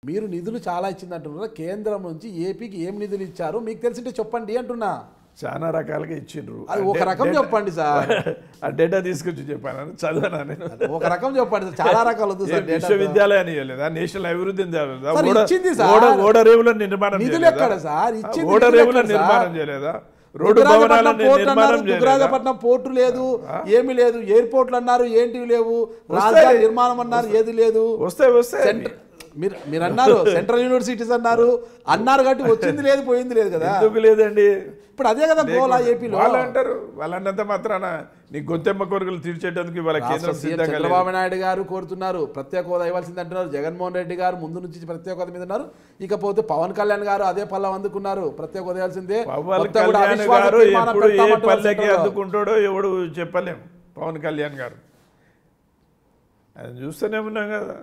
మీరు నిధులు చాలా ఇచ్చిందంటున్నారు, కేంద్రం నుంచి ఏపీకి ఏం నిధులు ఇచ్చారు మీకు తెలిసింటే చెప్పండి అంటున్నా. చాలా రకాలుగా ఇచ్చిండ్రు. అది ఒక రకం చెప్పండి సార్. ఆ డేటా తీసుకొచ్చి చెప్పాను, చదవనా నేను. ఒక రకం చెప్పండి సార్, చాలా రకాలు వద్దు సార్. విశ్వవిద్యాలయాన్ని ఇవ్వలేదా, నేషనల్ అభివృద్ధిని ఇచ్చింది సార్, ఓడరేవుల నిర్మాణం నిధులు ఎక్కడ సార్ ఇచ్చింది? ఓడరేవుల నిర్మాణం చేయలేదా, రోడ్డు భవనాల నిర్మాణం చేయలేదా, దుగ్గరాజపట్నం పోర్టు లేదు, ఏమీ లేదు, ఎయిర్పోర్ట్లు అన్నారు ఏంటివి లేవు, రాజధాని నిర్మాణం అన్నారు ఏది లేదు. వస్తాయి మీరు అన్నారు సెంట్రల్ యూనివర్సిటీస్ అన్నారు కాబట్టి వచ్చింది లేదు పోయింది లేదు కదా. ఎందుకు లేదండి, ఇప్పుడు అదే కదా గోలా ఏపీలో. వాళ్ళు అంటారు, వాళ్ళన్నంత మాత్రాన నీ గొంతెమ్మ కోరికలు తీర్చేటందుకు వాళ్ళ కేంద్రం చంద్రబాబు నాయుడు గారు కోరుతున్నారు, ప్రత్యేక హోదా ఇవ్వాల్సింది అంటున్నారు. జగన్మోహన్ రెడ్డి గారు ముందు నుంచి ప్రత్యేక హోదా మీద ఉన్నారు. ఇకపోతే పవన్ కళ్యాణ్ గారు అదే పల్లం అందుకున్నారు, ప్రత్యేక హోదా ఇవ్వాల్సిందే. అందుకుంటాడో ఎవడు చెప్పలేము. పవన్ కళ్యాణ్ గారు అది చూస్తూనే ఉన్నాం కదా,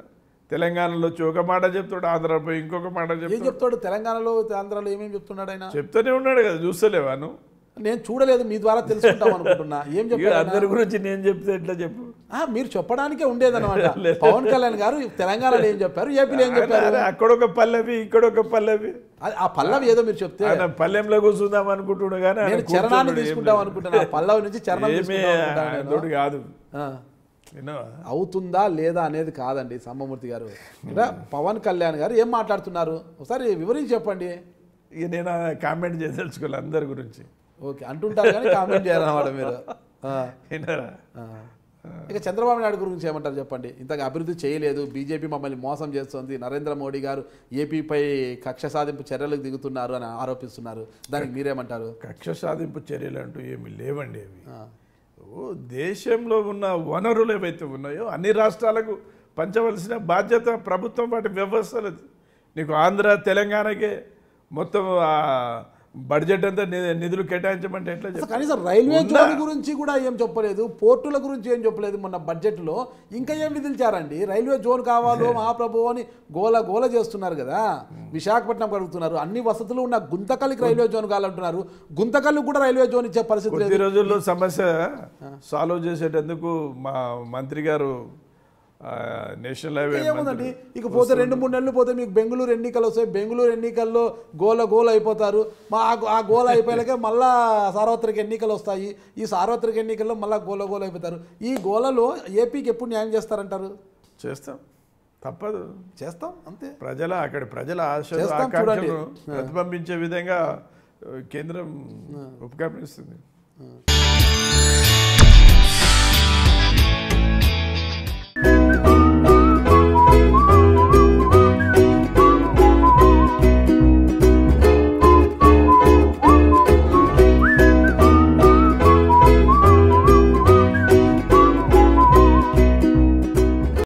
తెలంగాణలో ఒక మాట చెప్తాడు, ఆంధ్రలో ఇంకొక మాట చెప్తాడు. తెలంగాణలో ఆంధ్రాలో ఏమేమి చెప్తున్నాడు ఆయన, చెప్తూనే ఉన్నాడు కదా, చూస్తలేవా నువ్వు? నేను చూడలేదు, మీ ద్వారా తెలుసుకుంటాం అనుకుంటున్నా. ఏం చెప్పారు అందరి గురించి నేను చెప్తే ఎట్లా చెప్పు, మీరు చెప్పడానికే ఉండేదన్నమాట. పవన్ కళ్యాణ్ గారు తెలంగాణలో ఏం చెప్పారు, ఏపీలో ఏం చెప్పారు, అక్కడొక పల్లవి ఇక్కడొక పల్లవి. ఆ పల్లవి ఏదో మీరు చెప్తే పల్లెంలో కూర్చుందాం అనుకుంటున్నా కానీ నేను చరణాన్ని తీసుకుంటాం అనుకుంటున్నా. పల్లవి నుంచి చరణం కాదు, అవుతుందా లేదా అనేది కాదండి సాంబమూర్తి గారు. ఇక్కడ పవన్ కళ్యాణ్ గారు ఏం మాట్లాడుతున్నారు ఒకసారి వివరించి చెప్పండి. ఇక నేను కామెంట్ చేయదలుచుకోవాలి అందరి గురించి. ఓకే అంటుంటారు కానీ కామెంట్ చేయాలన్నమాట మీరు. ఇక చంద్రబాబు నాయుడు గురించి ఏమంటారు చెప్పండి. ఇంతగా అభివృద్ధి చేయలేదు, బీజేపీ మమ్మల్ని మోసం చేస్తుంది, నరేంద్ర మోడీ గారు ఏపీపై కక్ష సాధింపు చర్యలకు దిగుతున్నారు అని ఆరోపిస్తున్నారు. దానికి మీరేమంటారు? కక్ష సాధింపు చర్యలు అంటూ ఏమి లేవండి. అవి దేశంలో ఉన్న వనరులు ఏవైతే ఉన్నాయో అన్ని రాష్ట్రాలకు పంచవలసిన బాధ్యత ప్రభుత్వం వాటి వ్యవస్థలు. నీకు ఆంధ్ర తెలంగాణకే మొత్తం బడ్జెట్ అంతా నిధులు కేటాయించమంటే ఎట్లా? కనీసం రైల్వే జోన్ గురించి కూడా ఏం చెప్పలేదు, పోర్టుల గురించి ఏం చెప్పలేదు మొన్న బడ్జెట్లో. ఇంకా ఏం నిధులిచ్చారండి? రైల్వే జోన్ కావాలో మహాప్రభు అని గోల చేస్తున్నారు కదా. విశాఖపట్నం కడుగుతున్నారు, అన్ని వసతులు ఉన్న గుంతకల్లికి రైల్వే జోన్ కావాలంటున్నారు. గుంతకల్లికి కూడా రైల్వే జోన్ ఇచ్చే పరిస్థితి ఈ రోజుల్లో సమస్య సాల్వ్ చేసేటందుకు మా మంత్రి గారు నేషనల్ హైవే ఏముందండి, ఇక పోతే 2-3 నెలలు పోతే మీకు బెంగళూరు ఎన్నికలు వస్తాయి. బెంగళూరు ఎన్నికల్లో గోల అయిపోతారు. ఆ గోల అయిపోయాక మళ్ళా సార్వత్రిక ఎన్నికలు వస్తాయి. ఈ సార్వత్రిక ఎన్నికల్లో మళ్ళీ గోల అయిపోతారు. ఈ గోలలో ఏపీకి ఎప్పుడు న్యాయం చేస్తారంటారు? చేస్తాం, తప్పదు, చేస్తాం అంతే. అక్కడి ప్రజల ఆకాంక్షలను ప్రతిబింబించే విధంగా కేంద్రం ఉపక్రమిస్తుంది.